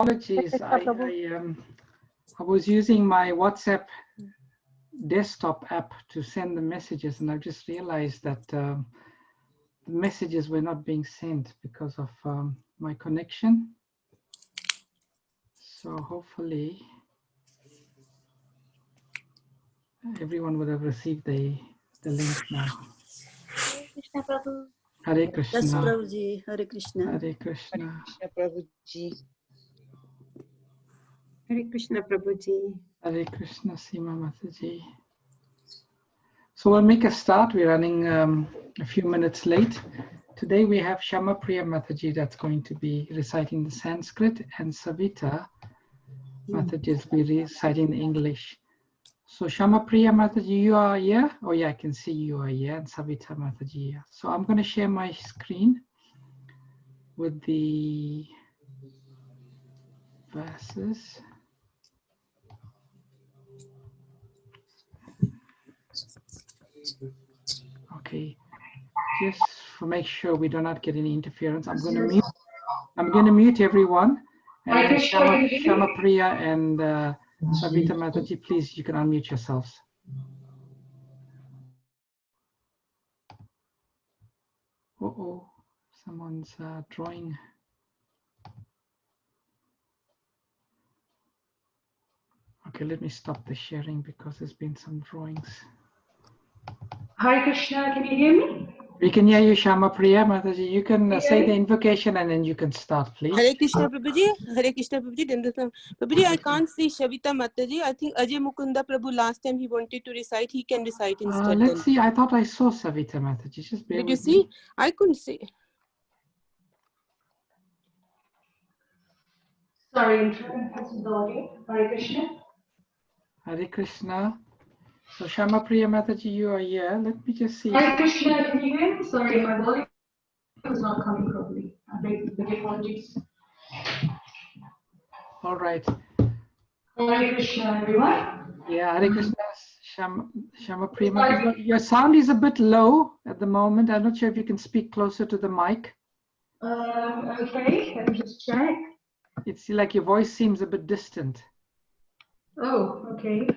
Apologies, I was using my WhatsApp desktop app to send the messages, and I just realized that the messages were not being sent because of my connection. So hopefully everyone would have received the link now. Krishna Prabhu. Hare Krishna. Yes, Prabhuji. Hare Krishna. Hare Krishna. Hare Krishna Prabhuji. Hare Krishna Prabhuji. Hare Krishna, Seema Mataji. So we'll make a start. We're running a few minutes late. Today we have Shama Priya Mataji that's going to be reciting the Sanskrit, and Savita Mataji will be reciting the English. So Shama Priya Mataji, you are here? Oh yeah, I can see you are here, and Savita Mataji here. So I'm going to share my screen with the verses. Okay, just to make sure we do not get any interference, I'm going to mute everyone. And Shama Priya and Savita Mataji, please, you can unmute yourselves. Uh-oh, someone's drawing. Okay, let me stop the sharing because there's been some drawings. Hare Krishna, can you hear me? We can hear you, Shama Priya Mataji. You can say the invocation and then you can start, please. Hare Krishna Prabhuji. Hare Krishna Prabhuji. Prabhuji, I can't see Shavita Mataji. I think Ajay Mukunda Prabhu last time he wanted to recite. He can recite instead. Let's see. I thought I saw Savita Mataji. Just bear Did you with see? me. I couldn't see. Sorry, interference with the audio. Hare Krishna. Hare Krishna. So Shama Priya Mataji, you are here. Let me just see. Hare Krishna, can you hear me? Sorry, my volume is not coming properly. I beg apologies. All right. Hare Krishna, everyone. Yeah, Hare Krishna, Shama Priya Mataji. Your sound is a bit low at the moment. I'm not sure if you can speak closer to the mic. Okay, let me just check. It's like your voice seems a bit distant. Oh, okay.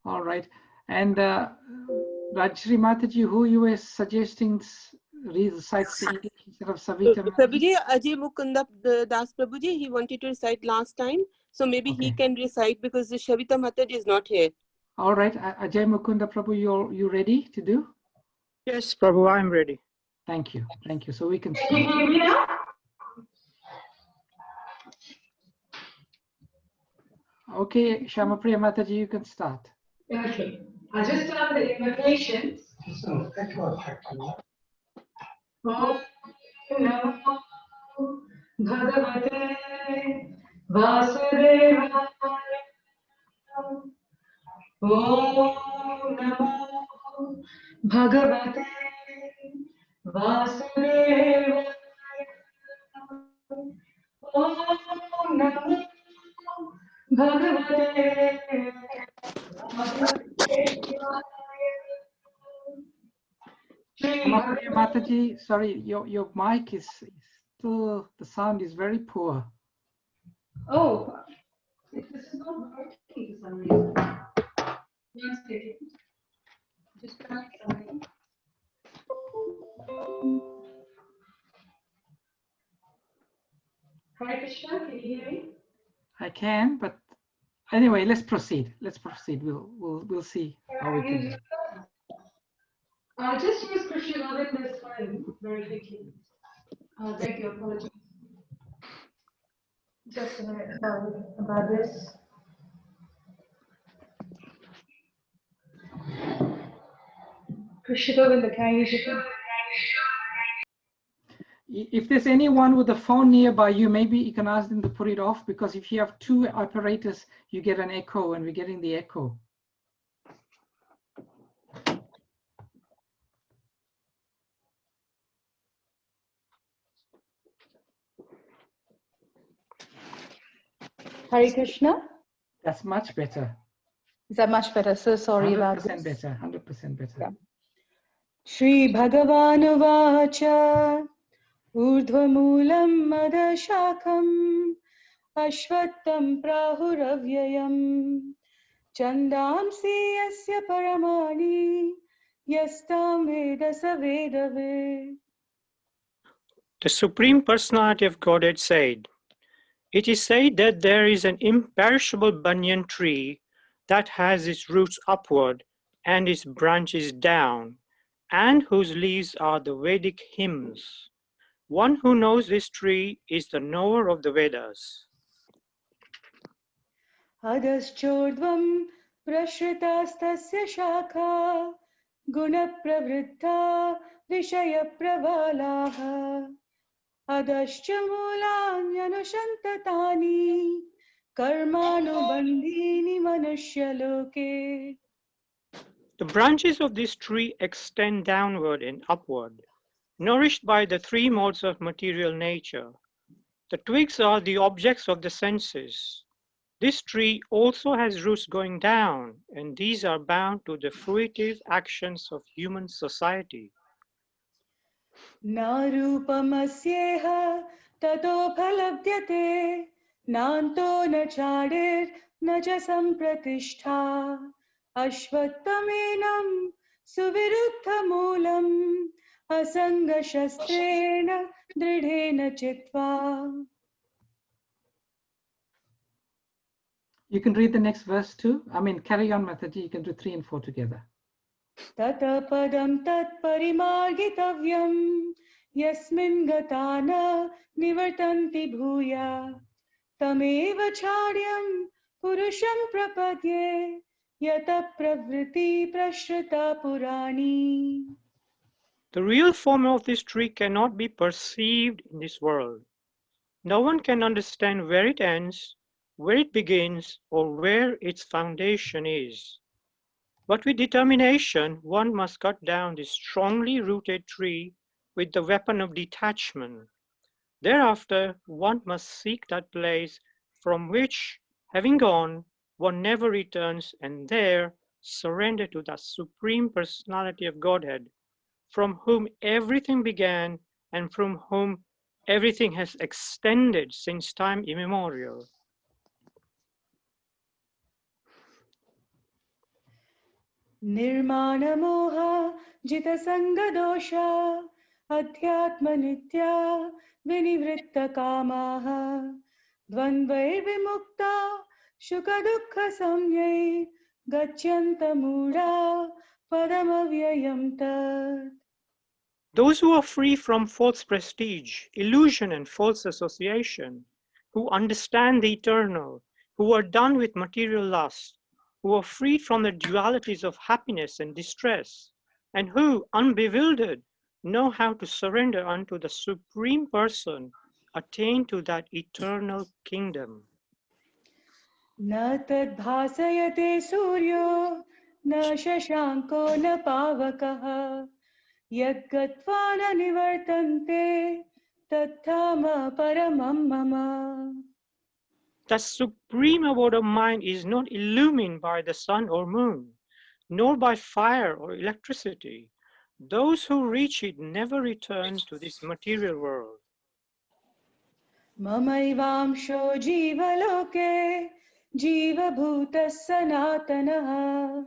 All right. And Rajshri Mataji, who you were suggesting recites the English instead of Savita Mataji? Prabhuji, Ajay Mukunda Das Prabhuji, he wanted to recite last time. So maybe he can recite because the Shavita Mataji is not here. All right. Ajay Mukunda Prabhu, you ready to do? Yes, Prabhu, I'm ready. Thank you. Thank you. So we can Can you hear me now? Okay, Shama Priya Mataji, you can start. Okay. I'll just start with the invitations. Om Namo Bhagavate Vasudevaya. Om Namo Bhagavate Vasudevaya. Om Namo Bhagavate Shama Priya Mataji, sorry, your mic is still, the sound is very poor. Oh, this is not working for some reason. 1 second. Just try something. Hare Krishna, can you hear me? I can, but anyway, let's proceed. Let's proceed. We'll see how we can do. Just use Krishna Govinda's file very quickly. I beg your apologies. Just a minute about this. Krishna Govinda, can you use it? If there's anyone with a phone nearby you, maybe you can ask them to put it off, because if you have two operators, you get an echo, and we're getting the echo. Hare Krishna. That's much better. Is that much better? So sorry about this. 100% better. 100% better. Yeah. Shri Bhagavan Vacha Urdhva Moolam Madashakam Ashvattam Prahuravyayam Chandamsi Yasya Paramani Yastam Veda Savedave. The Supreme Personality of Godhead said, "It is said that there is an imperishable banyan tree that has its roots upward and its branches down, and whose leaves are the Vedic hymns. One who knows this tree is the knower of the Vedas." Adaschodvam prashritastasya shakha gunapravriddha vishayapravalaha adascha mulanyanusantatani karmanubandhini manushya-loke. The branches of this tree extend downward and upward, nourished by the three modes of material nature. The twigs are the objects of the senses. This tree also has roots going down, and these are bound to the fruitive actions of human society. Na rupamasyeha tato phalabhyate nanto na chadir na cha sampratishtha ashvattamenam suviruddha moolam asanga shastrena dridhena chitva. You can read the next verse too. I mean, carry on, Mataji. You can do 3 and 4 together. Tata padam tat parimargitavyam yasmin gatana nivartanti bhuya tameva charyam purusham prapadye yata pravriti prashrita purani. The real form of this tree cannot be perceived in this world. No one can understand where it ends, where it begins, or where its foundation is. But with determination, one must cut down this strongly rooted tree with the weapon of detachment. Thereafter, one must seek that place from which, having gone, one never returns, and there surrender to the Supreme Personality of Godhead, from whom everything began and from whom everything has extended since time immemorial. Nirmana moha jita sanga dosha adhyatma nitya vinivritta kamaha dvandvair vimukta shuka dukha samyai gachyanta mura padamavyayam tat. Those who are free from false prestige, illusion, and false association, who understand the eternal, who are done with material lust, who are freed from the dualities of happiness and distress, and who, unbewildered, know how to surrender unto the Supreme Person, attain to that eternal kingdom. Na tad bhasayate suryo na shashanko na pavakaha yad gatva na nivartante tathama paramam mama. The supreme abode of mind is not illumined by the sun or moon, nor by fire or electricity. Those who reach it never return to this material world. Mamaivamsho jivaloke jivabhuta sanatanaha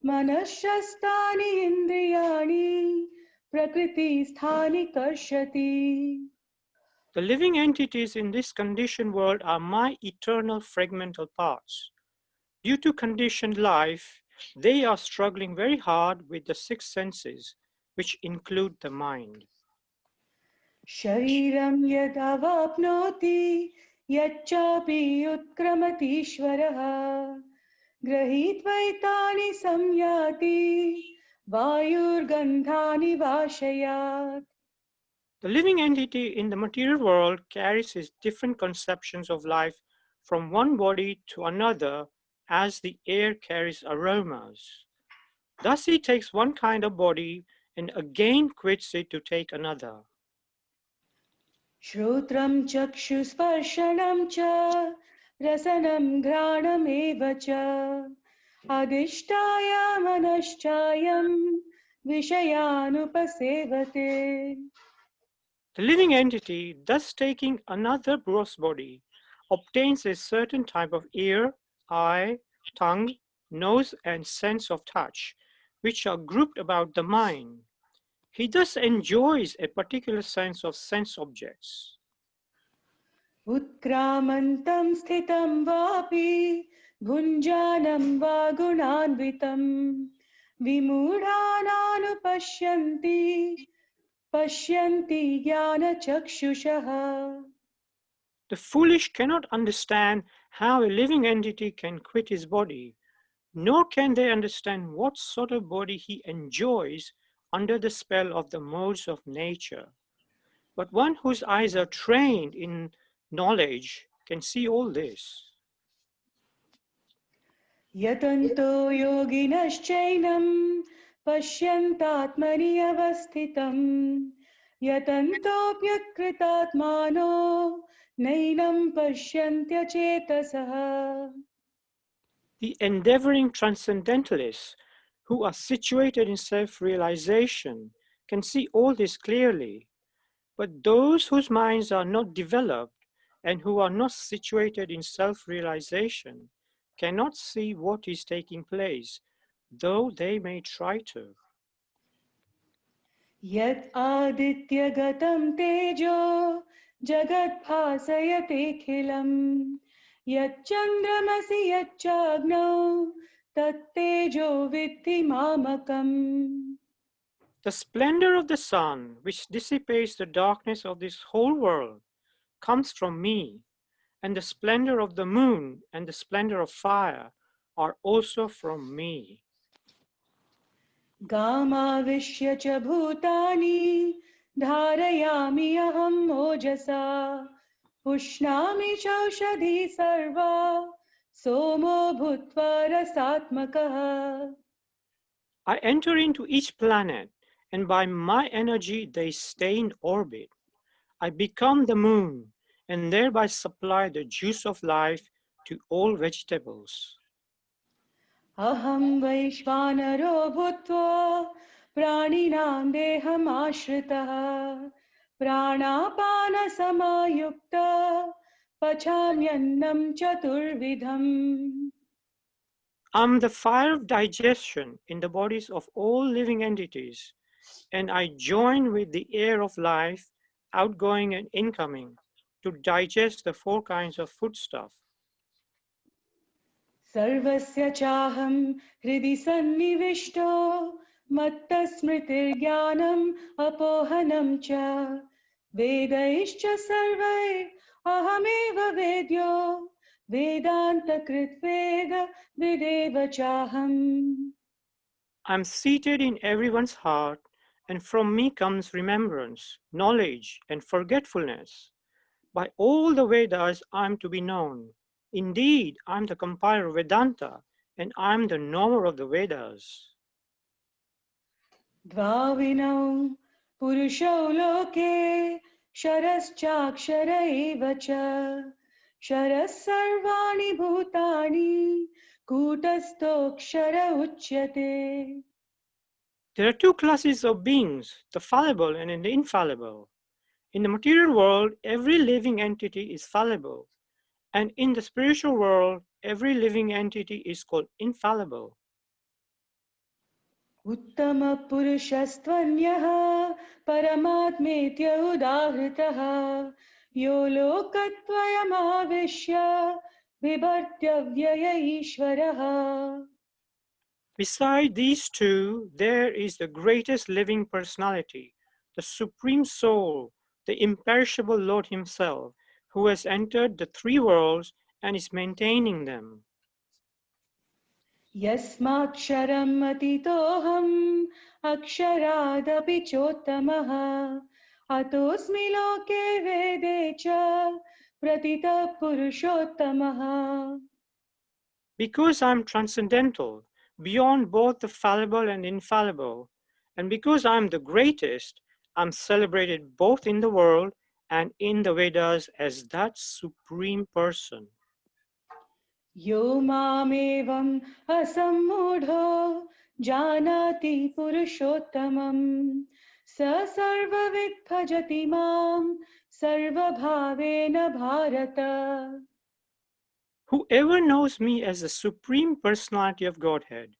manashastani indriyani prakriti sthani karshati. The living entities in this conditioned world are my eternal fragmental parts. Due to conditioned life, they are struggling very hard with the 6 senses, which include the mind. Shariram yadavapnoti yachapi utkramatishvaraha grahitvaitani samyati vayur gandhani vashayat. The living entity in the material world carries his different conceptions of life from one body to another as the air carries aromas. Thus he takes one kind of body and again quits it to take another. Shrotram chakshusparshanam cha rasanam ghranam eva cha adhishtaya manaschayam vishayanupasevate. The living entity, thus taking another gross body, obtains a certain type of ear, eye, tongue, nose, and sense of touch, which are grouped about the mind. He thus enjoys a particular sense of sense objects. उत्क्रामन्तं स्थितं वापि भुञ्जानं वा गुणान्वितं विमूढानानुपश्यन्ति पश्यन्ति ज्ञानचक्षुषः. The foolish cannot understand how a living entity can quit his body, nor can they understand what sort of body he enjoys under the spell of the modes of nature. But one whose eyes are trained in knowledge can see all this. यतन्तो योगिनश्चैनं पश्यन्तात्मनि अवस्थितं यतन्तोऽप्यकृतात्मानो नैनं पश्यन्त्यचेतसः. The endeavoring transcendentalists who are situated in self-realization can see all this clearly, but those whose minds are not developed and who are not situated in self-realization cannot see what is taking place, though they may try to. यत् आदित्यगतं तेजो जगद्भासयतेऽखिलं यच्चन्द्रमसि यच्चाग्नौ तत्तेजो विद्धि मामकम्. The splendor of the sun, which dissipates the darkness of this whole world, comes from me, and the splendor of the moon and the splendor of fire are also from me. गामाविश्य च भूतानि धारयामि अहं ओजसा पुष्णामि चौषधी सर्वा सोमो भूत्वा रसात्मकः. I enter into each planet, and by my energy they stay in orbit. I become the moon, and thereby supply the juice of life to all vegetables. अहं वैश्वानरो भूत्वा प्राणिनां देहमाश्रितः प्राणापानसमायुक्तः पचाम्यन्नं चतुर्विधम्. I'm the fire of digestion in the bodies of all living entities, and I join with the air of life, outgoing and incoming, to digest the four kinds of foodstuff. सर्वस्य चाहं हृदि सन्निविष्टो मत्तस्मृतिर्ज्ञानम् अपोहनं च वेदैश्च सर्वैरहमेव वेद्यो वेदान्तकृद्वेद विदेव चाहम्. I'm seated in everyone's heart, and from me comes remembrance, knowledge, and forgetfulness. By all the Vedas, I'm to be known. Indeed, I'm the compiler of Vedanta, and I'm the knower of the Vedas. द्वाविनौ पुरुषौ लोके शरश्चाक्षर एव च शरः सर्वाणि भूतानि कूटस्थोऽक्षर उच्यते. There are two classes of beings, the fallible and the infallible. In the material world, every living entity is fallible, and in the spiritual world, every living entity is called infallible. उत्तम पुरुषस्त्वन्यः परमात्मेत्य उदाहृतः यो लोकद्वयमाविश्य बिभर्त्यव्यय ईश्वरः. Beside these two, there is the greatest living personality, the Supreme Soul, the imperishable Lord Himself, who has entered the three worlds and is maintaining them. यस्माक्षरम् अतीतोऽहम् अक्षरादपि चोत्तमः अतोऽस्मि लोके वेदे च प्रतितः पुरुषोत्तमः. Because I am transcendental, beyond both the fallible and infallible, and because I am the greatest, I am celebrated both in the world and in the Vedas as that Supreme Person. यो मामेवम् असम्मूढो जानाति पुरुषोत्तमम् स सर्वविद् भजति मां सर्वभावेन Bharat. Whoever knows me as the Supreme Personality of Godhead,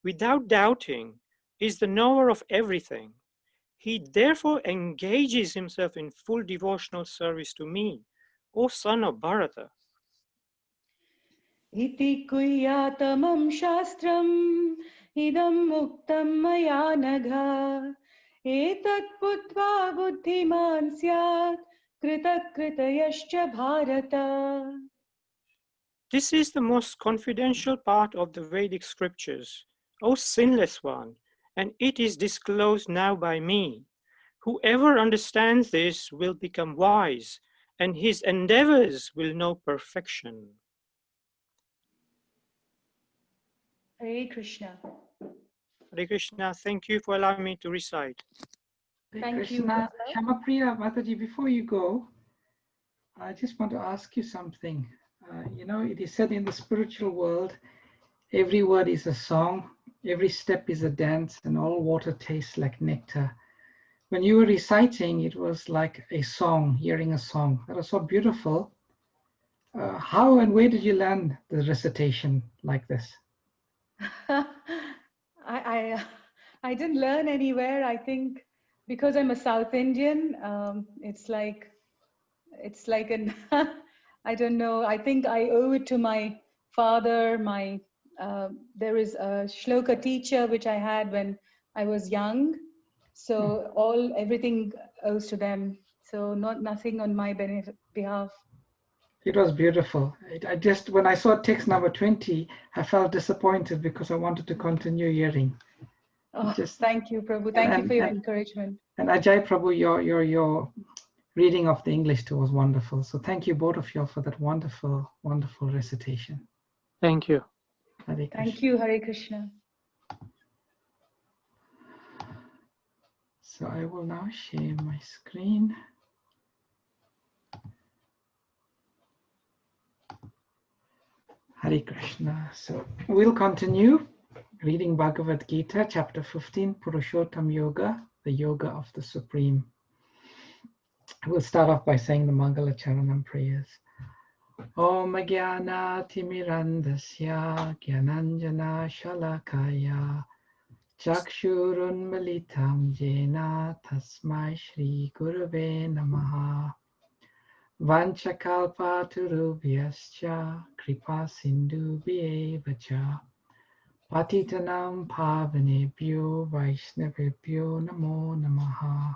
without doubting, is the knower of everything. He therefore engages himself in full devotional service to me, O son of Bharata. Iti kuyatamam shastram idam muktam maya nagha etat buddhva buddhiman syat kritakritayascha bharata. This is the most confidential part of the Vedic scriptures, O sinless one, and it is disclosed now by me. Whoever understands this will become wise, and his endeavors will know perfection. Hare Krishna. Hare Krishna, thank you for allowing me to recite. Thank you, Krishna. Prabhupada. Shamapriya Mataji, before you go, I just want to ask you something. It is said in the spiritual world, every word is a song, every step is a dance, and all water tastes like nectar. When you were reciting, it was like a song, hearing a song. That was so beautiful. How and where did you learn the recitation like this? I didn't learn anywhere. I think because I'm a South Indian, it's like an I don't know. I think I owe it to my father. There is a shloka teacher which I had when I was young, so everything owes to them. So nothing on my behalf. It was beautiful. When I saw text number 20, I felt disappointed because I wanted to continue hearing. Oh, thank you, Prabhu. Thank you for your encouragement. And Ajay Prabhu, your reading of the English too was wonderful. So thank you both of you for that wonderful, wonderful recitation. Thank you. Hare Krishna. Thank you, Hare Krishna. So I will now share my screen. Hare Krishna. So we'll continue reading Bhagavad Gita, chapter 15, Purushottam Yoga, the Yoga of the Supreme. We'll start off by saying the Mangala Charanam prayers. Om Gyana Timirandasya Gyananjana Shalakaya Chakshurun Malitam Jena Tasmai Shri Gurave Namaha Vanchakalpa Turubhyascha Kripa Sindhu Bhyevacha Patitanam Pavanebhyo Vaishnavebhyo Namo Namaha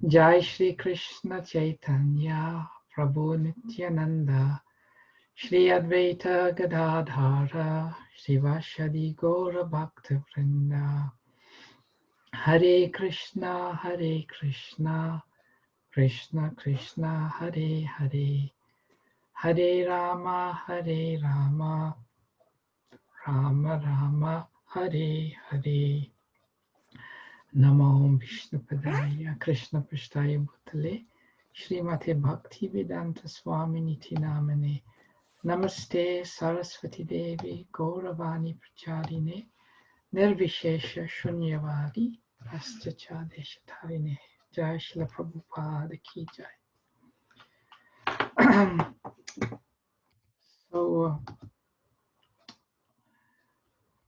Jai Shri Krishna Chaitanya Prabhu Nityananda Shri Advaita Gadadhara Shivashadi Gaura Bhakta Vrinda Hare Krishna Krishna Krishna Hare Hare Hare Rama Rama Rama Hare Hare Namo Vishnu Padaya Krishna Prishtaya Bhutale Srimate Bhakti Vedanta Swami Niti Namane Namaste Saraswati Devi Gauravani Pracharine Nirvishesha Shunyavadi Aschacha Deshatarine Jai Shila Prabhupada Ki Jai. So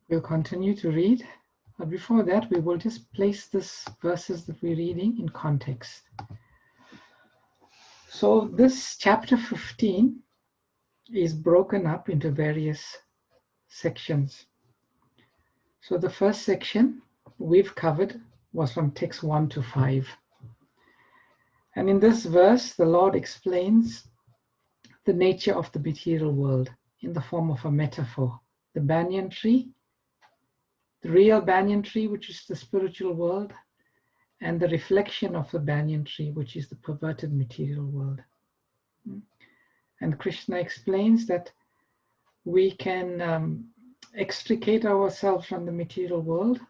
we'll continue to read. But before that, we will just place these verses that we're reading in context. So this chapter 15 is broken up into various sections. So the first section we've covered was from text 1 to 5. And in this verse, the Lord explains the nature of the material world in the form of a metaphor. The banyan tree, the real banyan tree, which is the spiritual world, and the reflection of the banyan tree, which is the perverted material world. And Krishna explains that we can extricate ourselves from the material world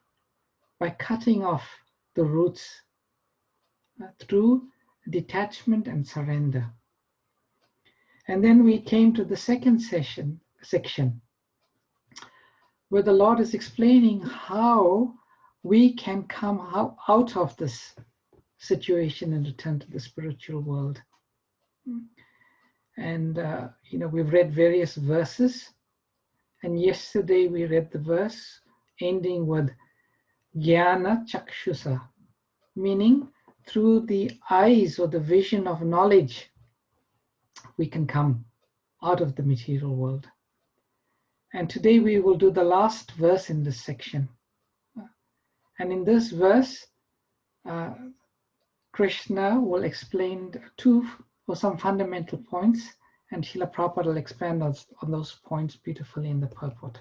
by cutting off the roots through detachment and surrender. And then we came to the second section where the Lord is explaining how we can come out of this situation and return to the spiritual world. And, we've read various verses. And yesterday we read the verse ending with gyana chakshusa, meaning through the eyes or the vision of knowledge, we can come out of the material world. And today we will do the last verse in this section. And in this verse, Krishna will explain some fundamental points, and Srila Prabhupada will expand on those points beautifully in the purport.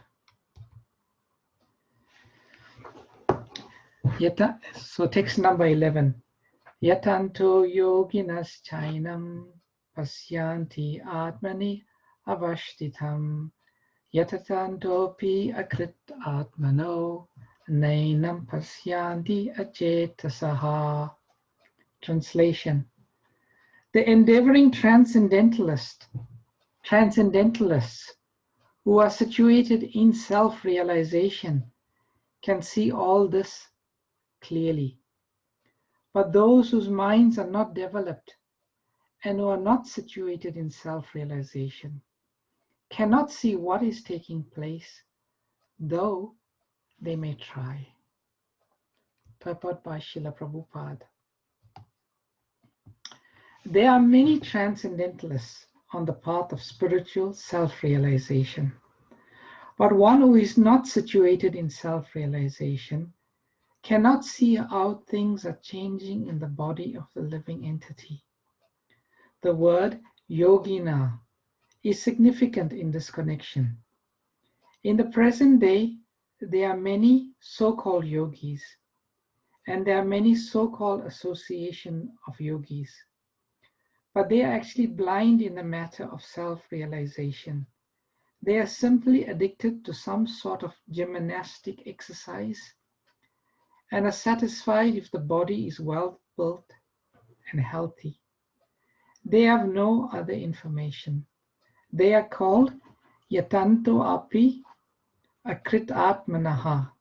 So text number 11. Yatanto yoginas chainam pasyanti atmani avashtitam yatatantopi akrit atmano nainam pasyanti achetasaha. Translation. The endeavoring transcendentalists who are situated in self-realization can see all this clearly. But those whose minds are not developed and who are not situated in self-realization cannot see what is taking place, though they may try. Purport by Srila Prabhupada. There are many transcendentalists on the path of spiritual self-realization, but one who is not situated in self-realization cannot see how things are changing in the body of the living entity. The word yogina is significant in this connection. In the present day, there are many so-called yogis, and there are many so-called association of yogis. But they are actually blind in the matter of self-realization. They are simply addicted to some sort of gymnastic exercise and are satisfied if the body is well built and healthy. They have no other information. They are called yatanto api akrit atmanaha.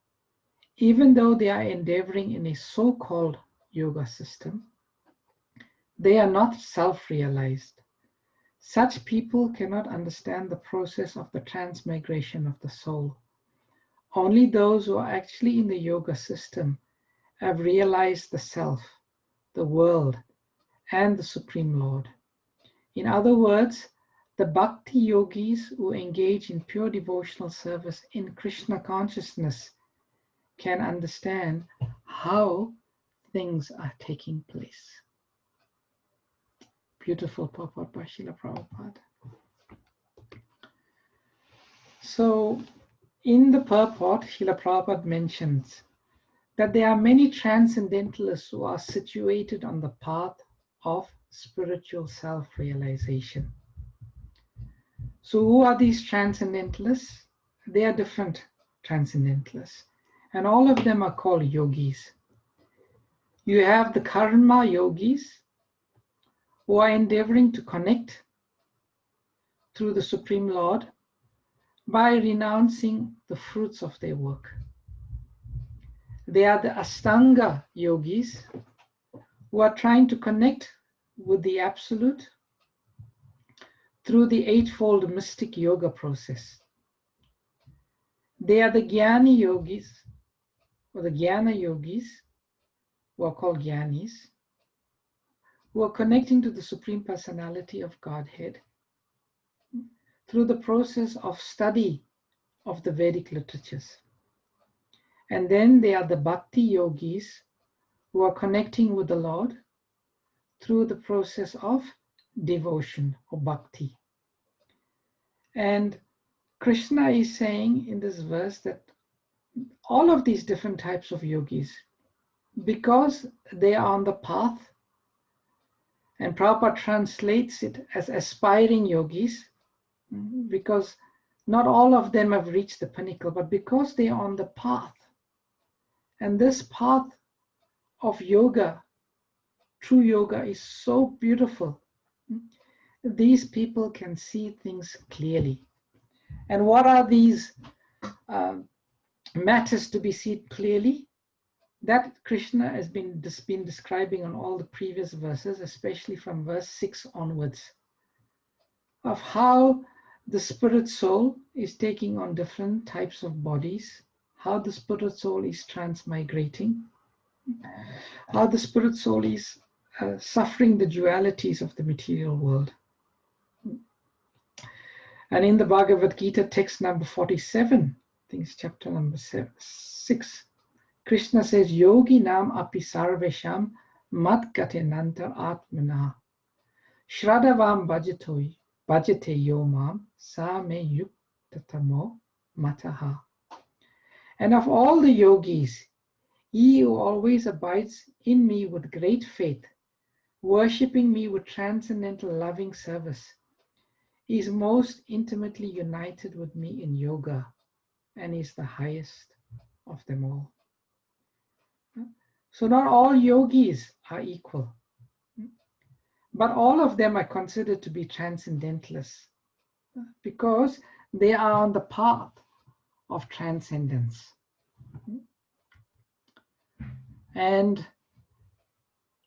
Even though they are endeavoring in a so-called yoga system, they are not self-realized. Such people cannot understand the process of the transmigration of the soul. Only those who are actually in the yoga system have realized the self, the world, and the Supreme Lord. In other words, the Bhakti yogis who engage in pure devotional service in Krishna consciousness can understand how things are taking place. Beautiful purport by Srila Prabhupada. So, in the purport, Srila Prabhupada mentions that there are many transcendentalists who are situated on the path of spiritual self-realization. So, who are these transcendentalists? They are different transcendentalists, and all of them are called yogis. You have the karma yogis, who are endeavoring to connect through the Supreme Lord by renouncing the fruits of their work. They are the Astanga yogis, who are trying to connect with the Absolute through the eightfold mystic yoga process. They are the Gyani yogis, or the Gyana yogis, who are called Gyanis, who are connecting to the Supreme Personality of Godhead through the process of study of the Vedic literatures. And then there are the Bhakti yogis, who are connecting with the Lord through the process of devotion or bhakti. And Krishna is saying in this verse that all of these different types of yogis, because they are on the path, and Prabhupada translates it as aspiring yogis, because not all of them have reached the pinnacle, but because they are on the path. And this path of yoga, true yoga, is so beautiful. These people can see things clearly. And what are these matters to be seen clearly? That Krishna has been describing on all the previous verses, especially from verse 6 onwards. of how the spirit soul is taking on different types of bodies, how the spirit soul is transmigrating, how the spirit soul is suffering the dualities of the material world. And in the Bhagavad Gita, text number 47, I think it's chapter number 6, Krishna says, Yogi nam api sarvesham mat gatenanta atmana Shraddhavam bhajate yomam sa me yuktatamo mataha. And of all the yogis, he who always abides in me with great faith, worshipping me with transcendental loving service, is most intimately united with me in yoga and is the highest of them all. So not all yogis are equal, but all of them are considered to be transcendentalists because they are on the path of transcendence. And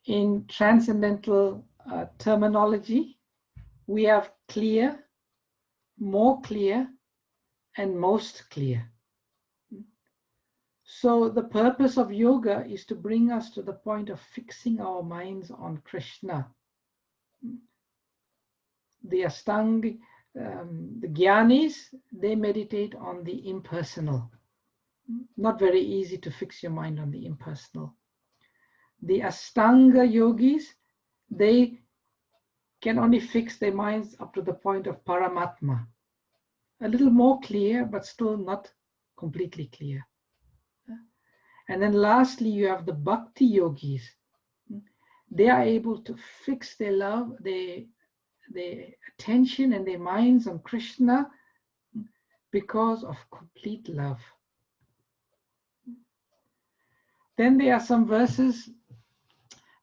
in transcendental terminology, we have clear, more clear, and most clear. So the purpose of yoga is to bring us to the point of fixing our minds on Krishna. The Ashtanga, the Gyanis, they meditate on the impersonal. Not very easy to fix your mind on the impersonal. The Ashtanga yogis, they can only fix their minds up to the point of Paramatma. A little more clear, but still not completely clear. And then lastly, you have the Bhakti yogis. They are able to fix their love, their attention and their minds on Krishna because of complete love. Then there are some verses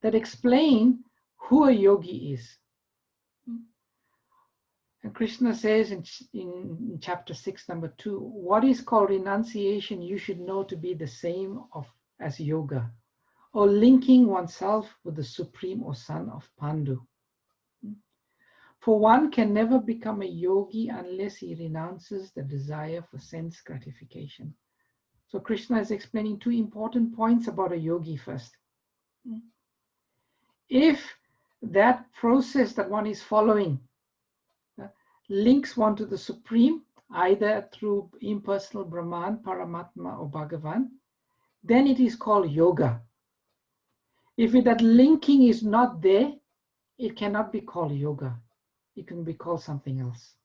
that explain who a yogi is. And Krishna says in chapter 6, number 2, what is called renunciation you should know to be the same as yoga, or linking oneself with the supreme or son of Pandu. For one can never become a yogi unless he renounces the desire for sense gratification. So Krishna is explaining two important points about a yogi first. If that process that one is following links one to the Supreme, either through impersonal Brahman, Paramatma, or Bhagavan, then it is called yoga. If that linking is not there, it cannot be called yoga. It can be called something else.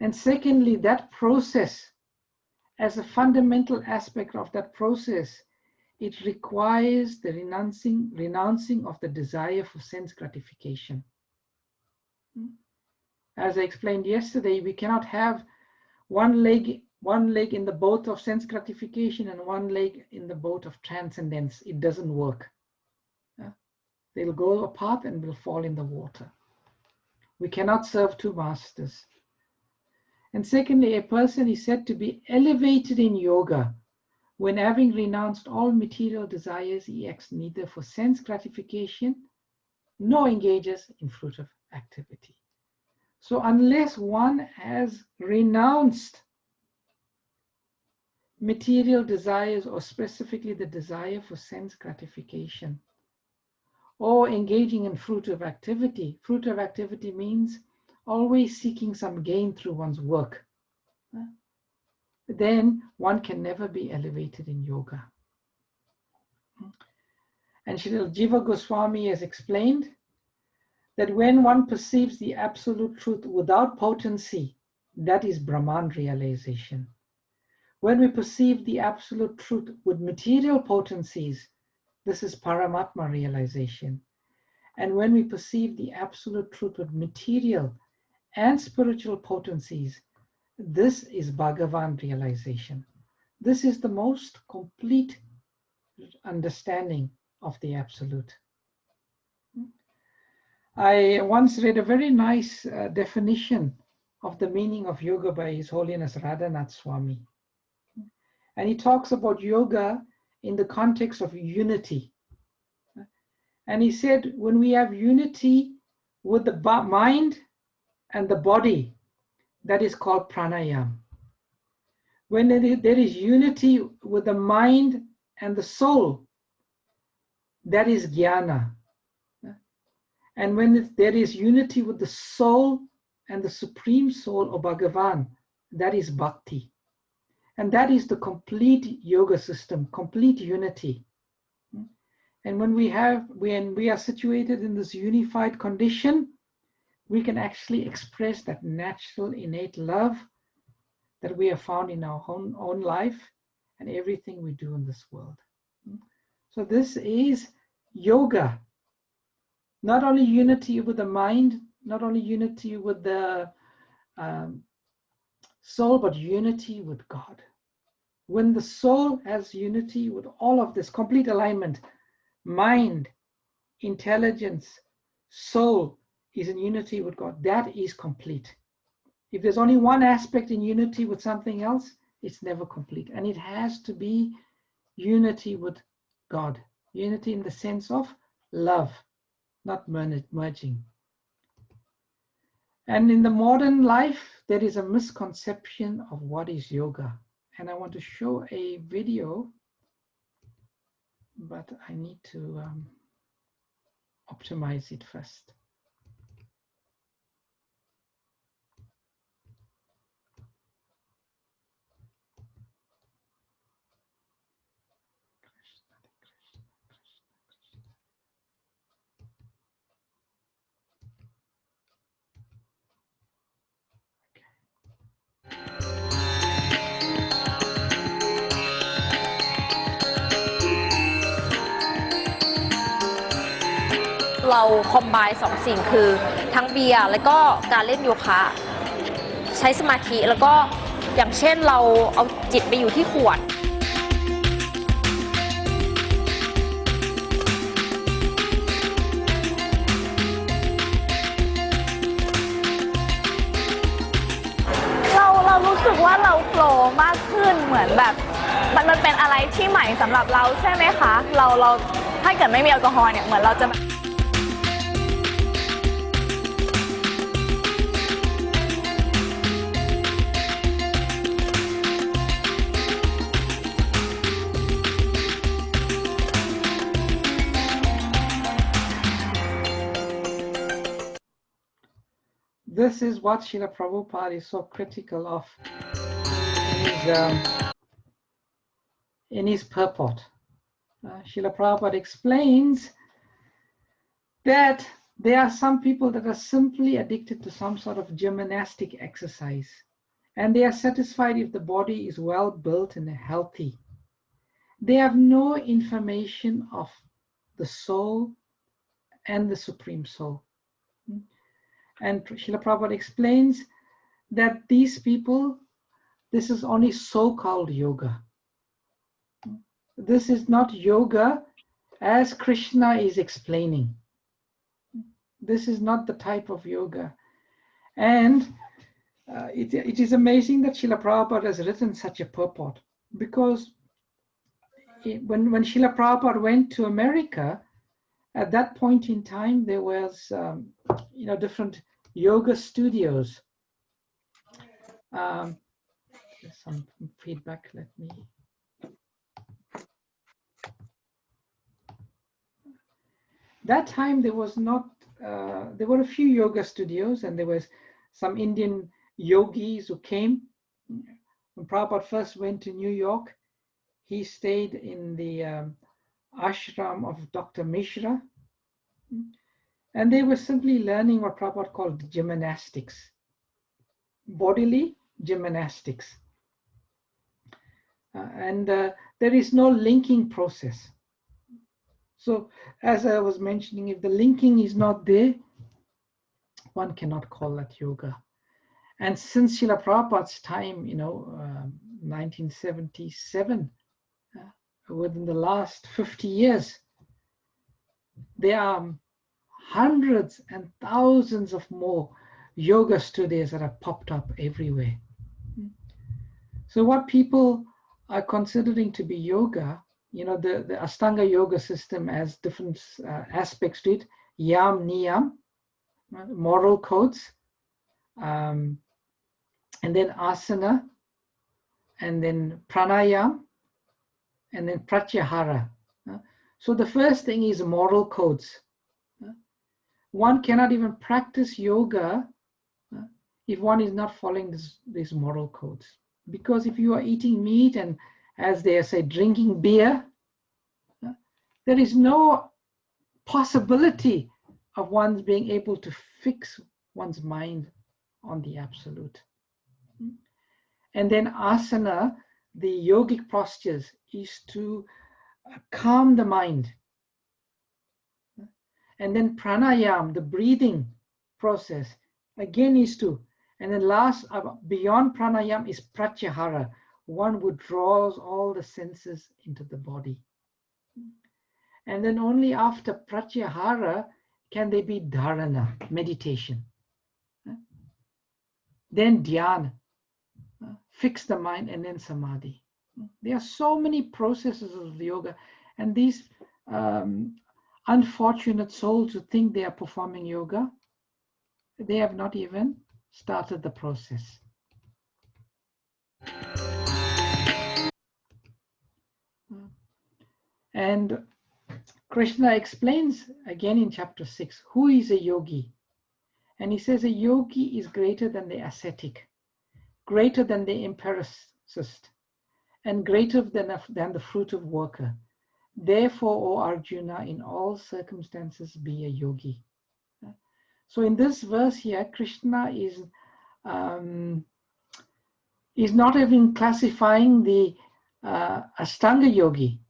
And secondly, that process, as a fundamental aspect of that process, it requires the renouncing of the desire for sense gratification. As I explained yesterday, we cannot have one leg in the boat of sense gratification and one leg in the boat of transcendence. It doesn't work. They'll go apart and will fall in the water. We cannot serve two masters. And secondly, a person is said to be elevated in yoga when, having renounced all material desires, he acts neither for sense gratification nor engages in fruitive activity. So unless one has renounced material desires, or specifically the desire for sense gratification, or engaging in fruitive activity means always seeking some gain through one's work, then one can never be elevated in yoga. And Srila Jiva Goswami has explained that when one perceives the absolute truth without potency, that is Brahman realization. When we perceive the absolute truth with material potencies, this is Paramatma realization. And when we perceive the absolute truth with material and spiritual potencies, this is Bhagavan realization. This is the most complete understanding of the absolute. I once read a very nice definition of the meaning of yoga by His Holiness Radhanath Swami. And he talks about yoga in the context of unity. And he said, when we have unity with the mind and the body, that is called pranayama. When there is unity with the mind and the soul, that is gyana. And when there is unity with the soul and the supreme soul or Bhagavan, that is Bhakti. And that is the complete yoga system, complete unity. And when we are situated in this unified condition, we can actually express that natural innate love that we have found in our own life and everything we do in this world. So this is yoga. Not only unity with the mind, not only unity with the soul, but unity with God. When the soul has unity with all of this, complete alignment, mind, intelligence, soul is in unity with God, that is complete. If there's only one aspect in unity with something else, it's never complete. And it has to be unity with God. Unity in the sense of love, not merging. And in the modern life, there is a misconception of what is yoga. And I want to show a video, but I need to optimize it first. Okay. เราคอมไบน์สองสิ่งคือทั้งเบียร์แล้วก็การเล่นโยคะใช้สมาธิแล้วก็อย่างเช่นเราเอาจิตไปอยู่ที่ขวดเรารู้สึกว่าเราโฟลว์มากขึ้นเหมือนแบบมันเป็นอะไรที่ใหม่สำหรับเราใช่ไหมคะเราถ้าเกิดไม่มีแอลกอฮอล์เนี่ยเหมือนเราจะThis is what Srila Prabhupada is so critical of in his purport. Srila Prabhupada explains that there are some people that are simply addicted to some sort of gymnastic exercise, and they are satisfied if the body is well built and healthy. They have no information of the soul and the Supreme Soul. And Srila Prabhupada explains that these people, this is only so-called yoga. This is not yoga as Krishna is explaining. This is not the type of yoga. And it is amazing that Srila Prabhupada has written such a purport, because when Srila Prabhupada went to America, at that point in time, there was different yoga studios. There's some feedback. Let me. That time there was not. There were a few yoga studios, and there was some Indian yogis who came. When Prabhupada first went to New York, he stayed in the ashram of Dr. Mishra. And they were simply learning what Prabhupada called gymnastics, bodily gymnastics. And there is no linking process. So as I was mentioning, if the linking is not there, one cannot call that yoga. And since Srila Prabhupada's time, 1977, within the last 50 years, there are hundreds and thousands of more yoga studios that have popped up everywhere. So what people are considering to be yoga, the Ashtanga yoga system has different aspects to it: yam, niyam, moral codes, and then asana, and then pranayama, and then pratyahara. So the first thing is moral codes. One cannot even practice yoga if one is not following these moral codes. Because if you are eating meat and, as they say, drinking beer, there is no possibility of one's being able to fix one's mind on the absolute. And then asana, the yogic postures, is to calm the mind. And then pranayama, the breathing process, again is to, and then last, beyond pranayama is pratyahara. One withdraws all the senses into the body. And then only after pratyahara can there be dharana, meditation. Then dhyana, fix the mind, and then samadhi. There are so many processes of yoga, and these unfortunate souls who think they are performing yoga, they have not even started the process. And Krishna explains again in chapter 6, who is a yogi? And he says a yogi is greater than the ascetic, greater than the empiricist, and greater than the fruitive worker. Therefore, O Arjuna, in all circumstances be a yogi. So in this verse here, Krishna is not even classifying the Ashtanga yogi,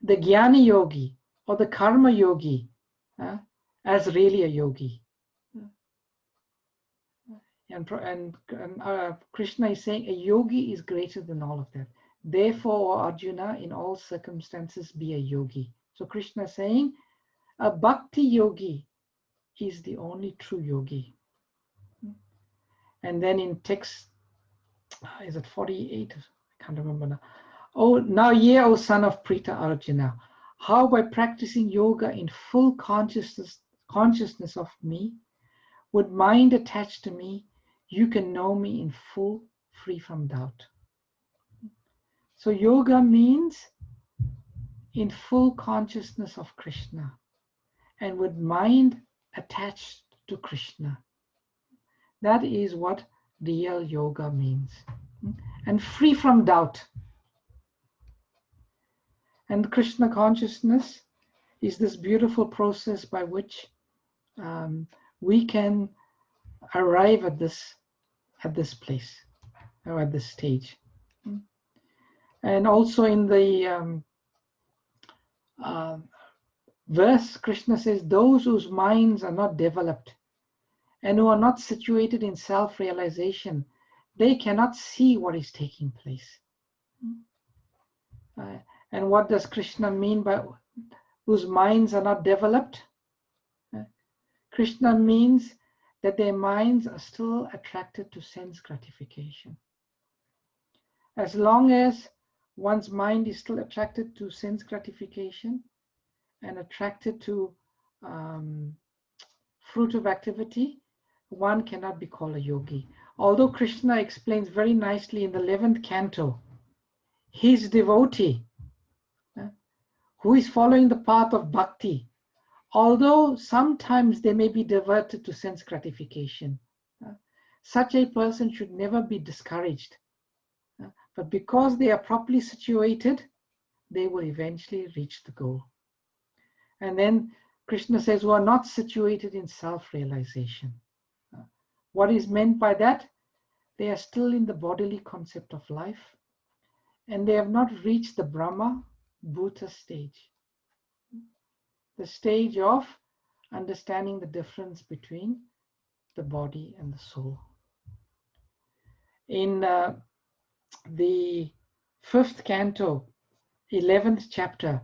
the gyana yogi, or the karma yogi as really a yogi. And Krishna is saying a yogi is greater than all of that. Therefore, Arjuna, in all circumstances, be a yogi. So Krishna is saying a bhakti yogi is the only true yogi. And then in text, is it 48? I can't remember now. Oh, now hear, O son of Prita Arjuna, how by practicing yoga in full consciousness of me, with mind attached to me, you can know me in full, free from doubt. So yoga means in full consciousness of Krishna and with mind attached to Krishna. That is what real yoga means. And free from doubt. And Krishna consciousness is this beautiful process by which we can arrive at this place or at this stage. And also in the verse, Krishna says, those whose minds are not developed and who are not situated in self-realization, they cannot see what is taking place. And what does Krishna mean by whose minds are not developed? Krishna means that their minds are still attracted to sense gratification. As long as one's mind is still attracted to sense gratification and attracted to fruit of activity, one cannot be called a yogi. Although Krishna explains very nicely in the 11th canto, his devotee who is following the path of bhakti, although sometimes they may be diverted to sense gratification, such a person should never be discouraged. But because they are properly situated, they will eventually reach the goal. And then Krishna says, who are not situated in self-realization. What is meant by that? They are still in the bodily concept of life, and they have not reached the Brahma Bhuta stage. The stage of understanding the difference between the body and the soul. In the 5th canto, 11th chapter,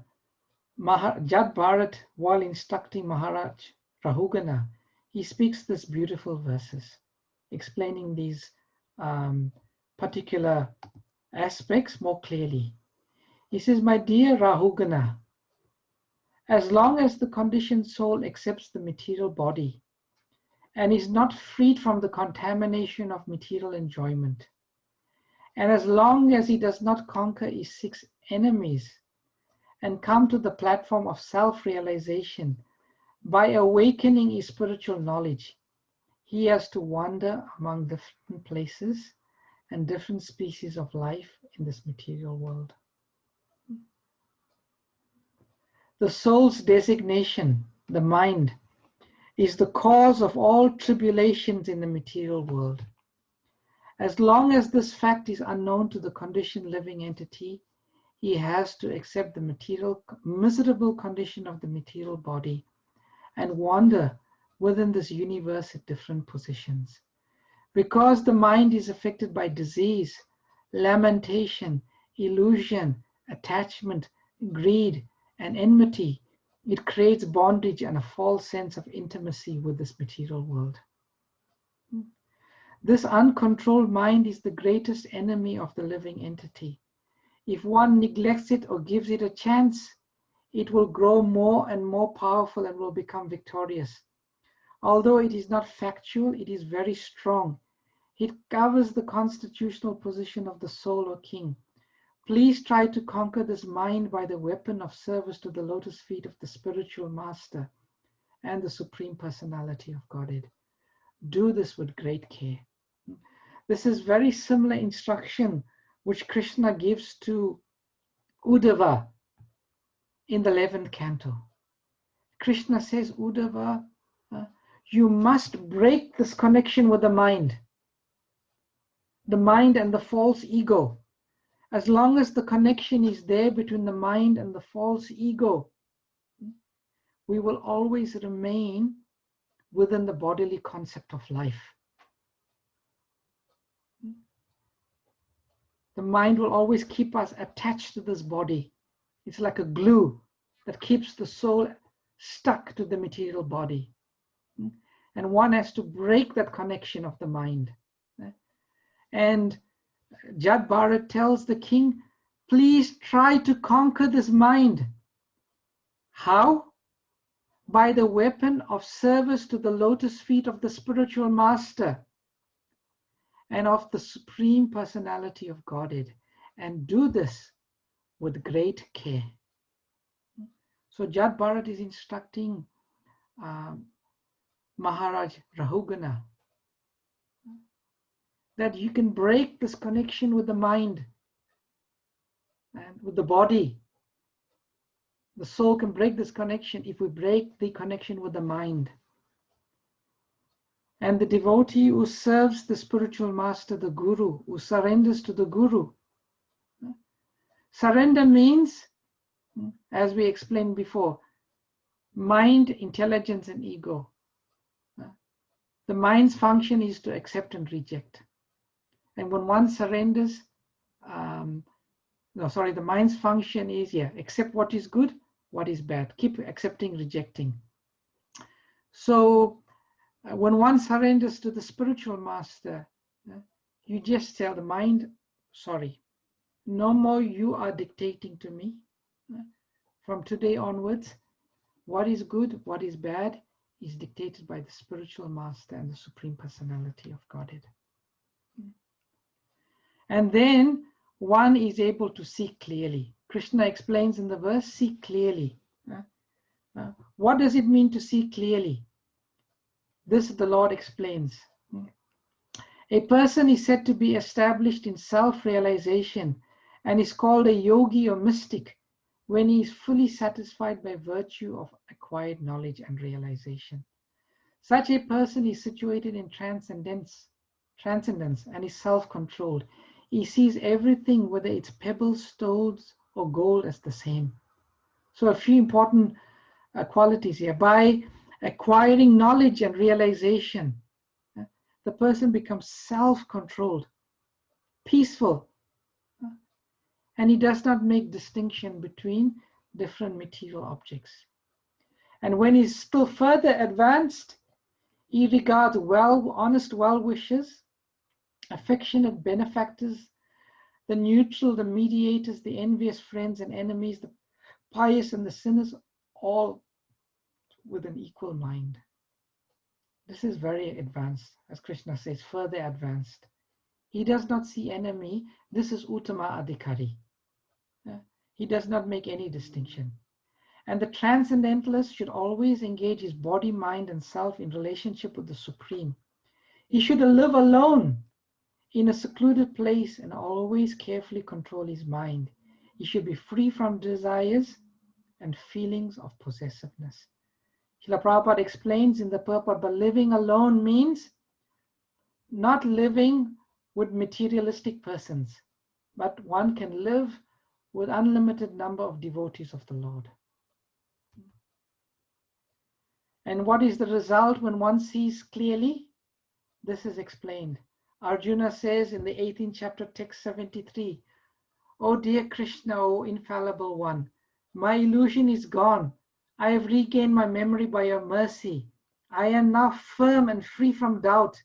Jad Bharat, while instructing Maharaj Rahugana, he speaks these beautiful verses, explaining these particular aspects more clearly. He says, my dear Rahugana, as long as the conditioned soul accepts the material body and is not freed from the contamination of material enjoyment. And as long as he does not conquer his 6 enemies and come to the platform of self-realization by awakening his spiritual knowledge, he has to wander among different places and different species of life in this material world. The soul's designation, the mind, is the cause of all tribulations in the material world. As long as this fact is unknown to the conditioned living entity, he has to accept the material, miserable condition of the material body and wander within this universe at different positions. Because the mind is affected by disease, lamentation, illusion, attachment, greed, and enmity, it creates bondage and a false sense of intimacy with this material world. This uncontrolled mind is the greatest enemy of the living entity. If one neglects it or gives it a chance, it will grow more and more powerful and will become victorious. Although it is not factual, it is very strong. It covers the constitutional position of the soul or king. Please try to conquer this mind by the weapon of service to the lotus feet of the spiritual master and the Supreme Personality of Godhead. Do this with great care. This is very similar instruction which Krishna gives to Uddhava in the 11th canto. Krishna says, Uddhava, you must break this connection with the mind and the false ego. As long as the connection is there between the mind and the false ego, we will always remain within the bodily concept of life. The mind will always keep us attached to this body. It's like a glue that keeps the soul stuck to the material body. And one has to break that connection of the mind. And Jad Bharat tells the king, please try to conquer this mind. How? By the weapon of service to the lotus feet of the spiritual master and of the Supreme Personality of Godhead. And do this with great care. So Jad Bharat is instructing Maharaj Rahugana that you can break this connection with the mind and with the body. The soul can break this connection if we break the connection with the mind. And the devotee who serves the spiritual master, the guru, who surrenders to the guru. Surrender means, as we explained before, mind, intelligence, and ego. The mind's function is to accept and reject. And when one surrenders, the mind's function is, accept what is good, what is bad. Keep accepting, rejecting. So when one surrenders to the spiritual master, you just tell the mind, sorry, no more you are dictating to me. From today onwards, what is good, what is bad is dictated by the spiritual master and the Supreme Personality of Godhead. And then one is able to see clearly. Krishna explains in the verse, see clearly. What does it mean to see clearly? This the Lord explains. A person is said to be established in self-realization and is called a yogi or mystic when he is fully satisfied by virtue of acquired knowledge and realization. Such a person is situated in transcendence and is self-controlled. He sees everything, whether it's pebbles, stones, or gold, as the same. So a few important qualities here. By acquiring knowledge and realization, the person becomes self-controlled, peaceful, and he does not make distinction between different material objects. And when he's still further advanced, he regards honest well-wishers, affectionate benefactors, the neutral, the mediators, the envious friends and enemies, the pious and the sinners, all with an equal mind. This is very advanced, as Krishna says, further advanced. He does not see enemy. This is Uttama Adhikari. He does not make any distinction. And the transcendentalist should always engage his body, mind, and self in relationship with the Supreme. He should live alone in a secluded place and always carefully control his mind. He should be free from desires and feelings of possessiveness. Srila Prabhupada explains in the purport, but living alone means not living with materialistic persons, but one can live with unlimited number of devotees of the Lord. And what is the result when one sees clearly? This is explained. Arjuna says in the 18th chapter, text 73, "O dear Krishna, O infallible one, my illusion is gone. I have regained my memory by your mercy. I am now firm and free from doubt,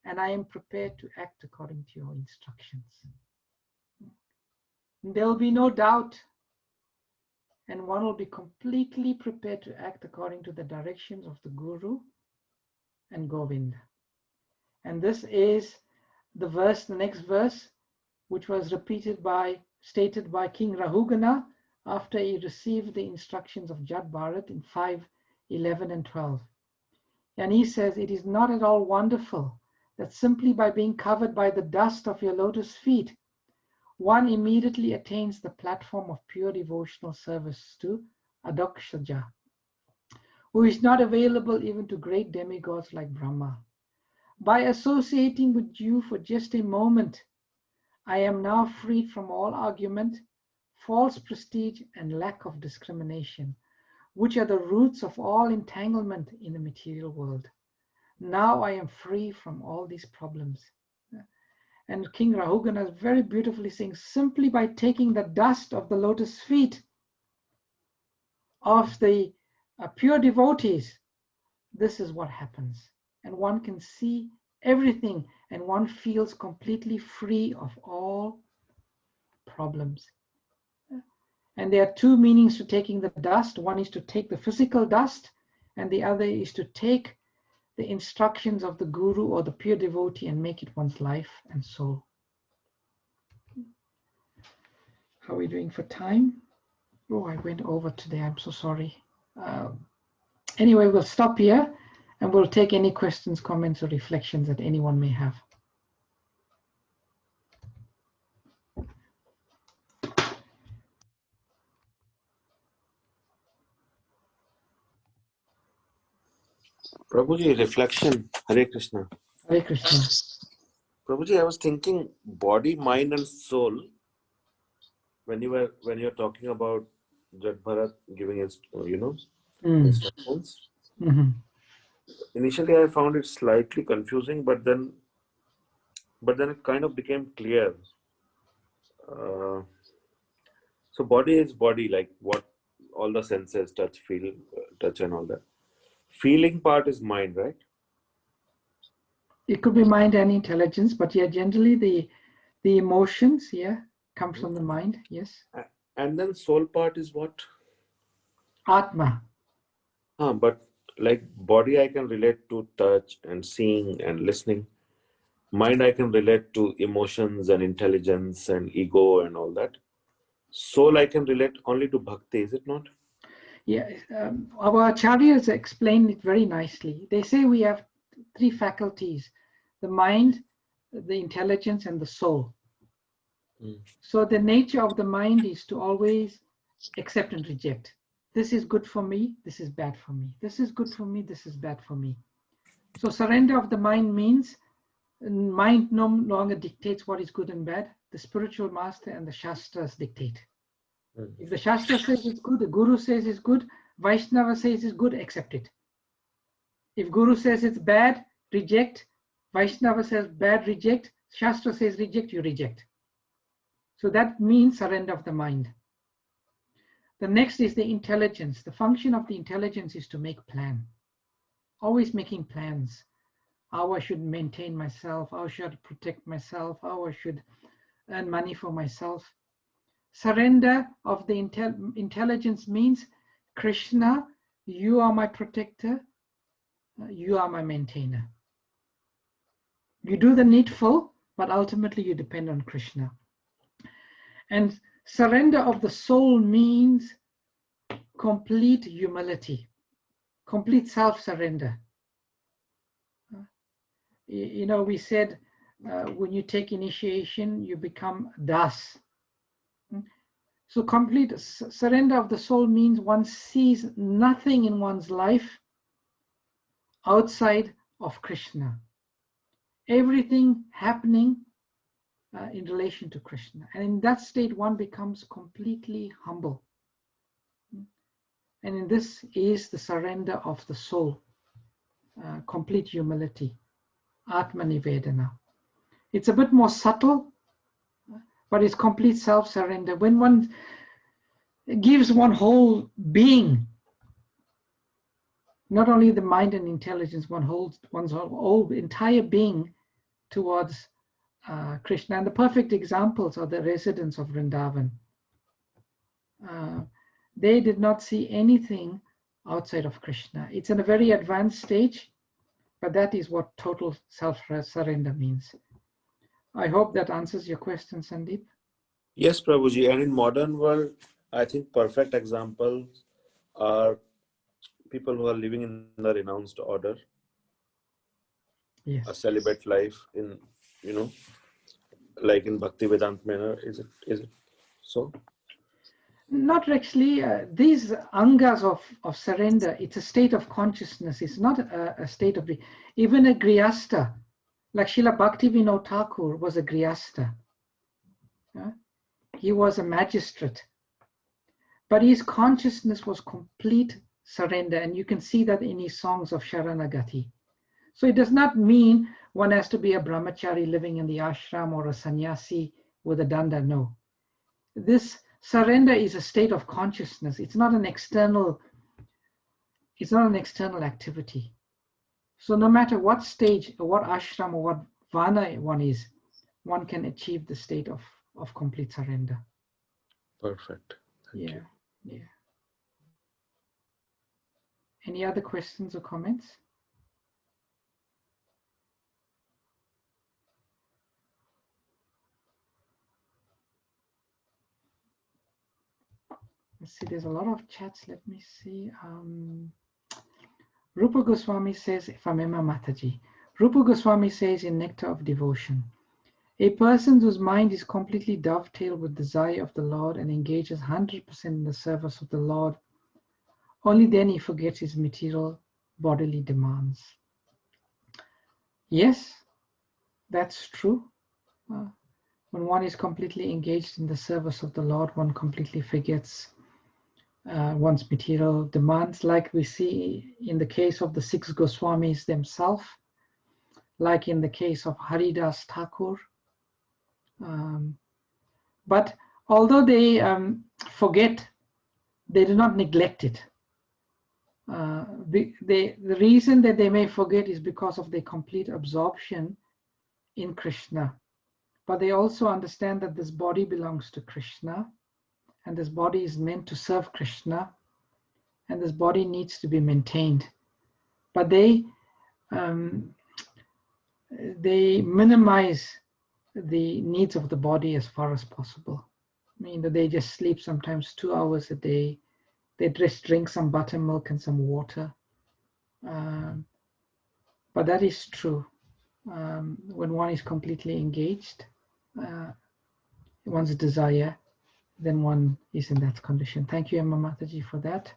and I am prepared to act according to your instructions." There will be no doubt, and one will be completely prepared to act according to the directions of the Guru and Govinda. And this is the verse, the next verse, which was stated by King Rahugana after he received the instructions of Jad Bharat in 5:11 and 12. And he says, "It is not at all wonderful that simply by being covered by the dust of your lotus feet, one immediately attains the platform of pure devotional service to Adokshaja, who is not available even to great demigods like Brahma. By associating with you for just a moment, I am now freed from all argument, false prestige, and lack of discrimination, which are the roots of all entanglement in the material world. Now I am free from all these problems." And King Rahugana is very beautifully saying, simply by taking the dust of the lotus feet of the pure devotees, this is what happens. And one can see everything, and one feels completely free of all problems. And there are two meanings to taking the dust. One is to take the physical dust, and the other is to take the instructions of the Guru or the pure devotee and make it one's life and soul. How are we doing for time? Oh, I went over today. I'm so sorry. Anyway, we'll stop here and we'll take any questions, comments, or reflections that anyone may have. Prabhuji, reflection. Hare Krishna. Hare Krishna. Prabhuji, I was thinking body, mind, and soul. When you're talking about Jad Bharat giving his, instructions. Mm-hmm. Initially, I found it slightly confusing, but then it kind of became clear. So body is body, like what all the senses, touch, feel, touch, and all that. Feeling part is mind, right? It could be mind and intelligence, but yeah, generally the emotions, come from the mind, yes. And then soul part is what? Atma. But like body, I can relate to touch and seeing and listening. Mind, I can relate to emotions and intelligence and ego and all that. Soul, I can relate only to bhakti, is it not? Yeah, our acharyas explain it very nicely. They say we have three faculties: the mind, the intelligence, and the soul. So the nature of the mind is to always accept and reject. This is good for me, this is bad for me. This is good for me, this is bad for me. So surrender of the mind means mind no longer dictates what is good and bad. The spiritual master and the Shastras dictate. If the Shastra says it's good, the Guru says it's good, Vaishnava says it's good, accept it. If Guru says it's bad, reject. Vaishnava says bad, reject. Shastra says reject, you reject. So that means surrender of the mind. The next is the intelligence. The function of the intelligence is to make plan. Always making plans. How I should maintain myself, how I should protect myself, how I should earn money for myself. Surrender of the intelligence means, Krishna, you are my protector. you are my maintainer. You do the needful, but ultimately you depend on Krishna. And surrender of the soul means complete humility, complete self-surrender. You know, we said when you take initiation, you become das. So complete surrender of the soul means one sees nothing in one's life outside of Krishna. Everything happening in relation to Krishna. And in that state, one becomes completely humble. And in this is the surrender of the soul, complete humility, Atmanivedana. It's a bit more subtle, but it's complete self-surrender. When one gives one whole being, not only the mind and intelligence, one holds one's whole entire being towards Krishna. And the perfect examples are the residents of Vrindavan. They did not see anything outside of Krishna. It's in a very advanced stage, but that is what total self-surrender means. I hope that answers your question, Sandeep. Yes, Prabhuji. And in modern world, I think perfect examples are people who are living in the renounced order, Yes. a celibate life in, you know, like in Bhakti Vedanta manner. Is it so? Not actually. These angas of surrender, it's a state of consciousness. It's not a state of... Even a grihastha, like Srila Bhaktivinoda Thakur was a grihastha. He was a magistrate. But his consciousness was complete surrender. And you can see that in his songs of Sharanagati. So it does not mean one has to be a brahmachari living in the ashram or a sannyasi with a danda. No. This surrender is a state of consciousness. It's not an external activity. So no matter what stage or what ashram or what vana one is, one can achieve the state of complete surrender. Perfect. Thank you. Yeah. Any other questions or comments? Let's see, there's a lot of chats. Let me see. Rupa Goswami says, Famema Mataji. Rupa Goswami says in Nectar of Devotion, a person whose mind is completely dovetailed with desire of the Lord and engages 100% in the service of the Lord, only then he forgets his material bodily demands. Yes, that's true. When one is completely engaged in the service of the Lord, one completely forgets one's material demands, like we see in the case of the 6 Goswamis themselves, like in the case of Haridas Thakur. But although they forget, they do not neglect it. The reason that they may forget is because of their complete absorption in Krishna. But they also understand that this body belongs to Krishna, and this body is meant to serve Krishna, and this body needs to be maintained. But they minimize the needs of the body as far as possible. I mean, that they just sleep sometimes 2 hours a day. They just drink some buttermilk and some water. But that is true. When one is completely engaged, one's desire, then one is in that condition. Thank you, Emma Mataji, for that.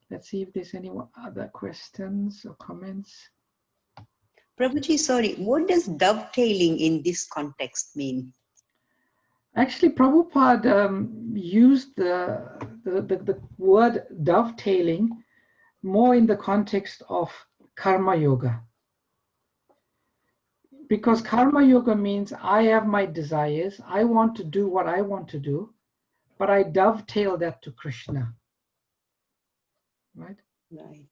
Let's see if there's any other questions or comments. Prabhuji, sorry, what does dovetailing in this context mean? Actually, Prabhupada used the word dovetailing more in the context of karma yoga. Because karma yoga means I have my desires, I want to do what I want to do, but I dovetail that to Krishna. Right? Right.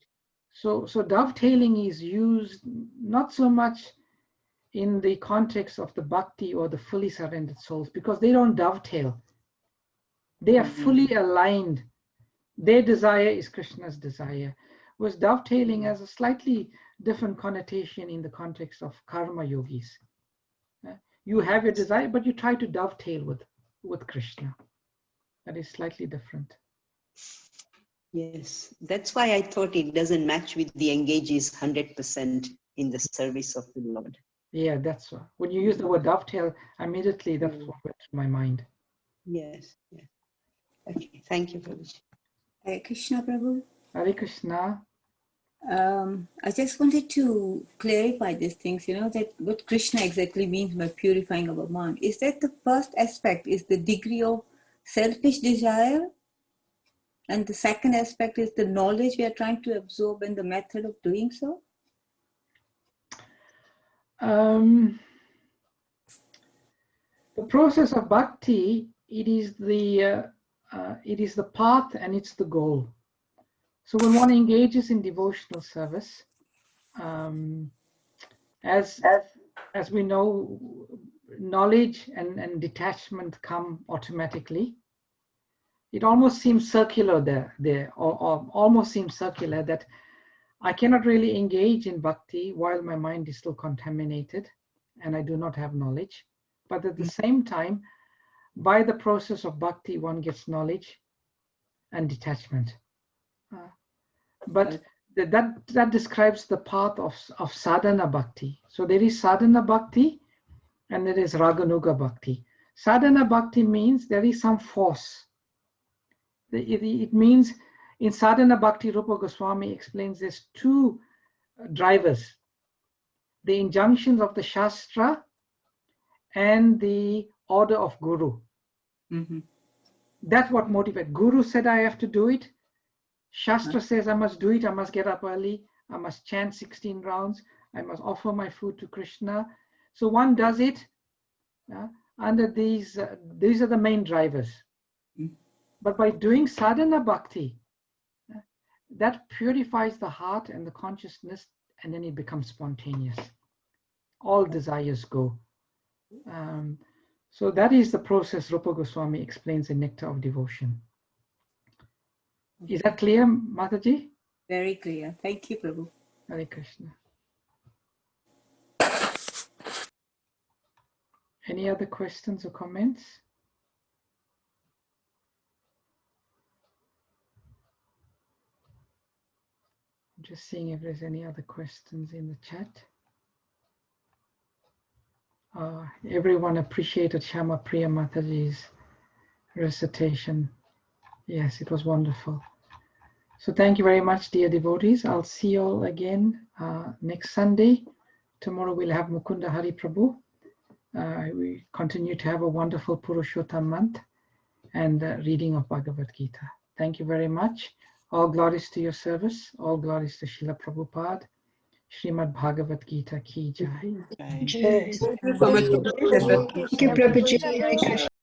So dovetailing is used not so much in the context of the bhakti or the fully surrendered souls, because they don't dovetail. They are fully aligned. Their desire is Krishna's desire. Whereas dovetailing has a slightly different connotation in the context of karma yogis. You have your desire, but you try to dovetail with Krishna. That is slightly different. Yes, that's why I thought it doesn't match with the engages 100% in the service of the Lord. Yeah, that's why. When you use the word dovetail, immediately that's what went through my mind. Yes. Yeah. Okay. Thank you, Prabhuji. Hare Krishna, Prabhu. Hare Krishna. I just wanted to clarify these things, that what Krishna exactly means by purifying our mind. Is that the first aspect is the degree of selfish desire? And the second aspect is the knowledge we are trying to absorb and the method of doing so? The process of bhakti, it is the path and it's the goal. So when one engages in devotional service, as we know, knowledge and detachment come automatically. It almost seems circular or almost seems circular that I cannot really engage in bhakti while my mind is still contaminated and I do not have knowledge. But at the same time, by the process of bhakti, one gets knowledge and detachment. But that describes the path of sadhana bhakti. So there is sadhana bhakti and there is raganuga bhakti. Sadhana bhakti means there is some force. It means in sadhana bhakti, Rupa Goswami explains there's two drivers: the injunctions of the Shastra and the order of Guru. That's what motivates. Guru said I have to do it. Shastra says I must do it. I must get up early. I must chant 16 rounds. I must offer my food to Krishna. So one does it under these are the main drivers. But by doing sadhana bhakti, that purifies the heart and the consciousness, and then it becomes spontaneous. All desires go. So that is the process Rupa Goswami explains in Nectar of Devotion. Is that clear, Mataji? Very clear. Thank you, Prabhu. Hare Krishna. Any other questions or comments? I'm just seeing if there's any other questions in the chat. Everyone appreciated Shama Priya Mataji's recitation. Yes, it was wonderful. So thank you very much, dear devotees. I'll see you all again next Sunday. Tomorrow we'll have Mukunda Hari Prabhu. We continue to have a wonderful Purushottam month and reading of Bhagavad Gita. Thank you very much. All glories to your service. All glories to Srila Prabhupada. Srimad Bhagavad Gita ki jai. Thank you so much. Thank you, Prabhuji. Hare Krishna.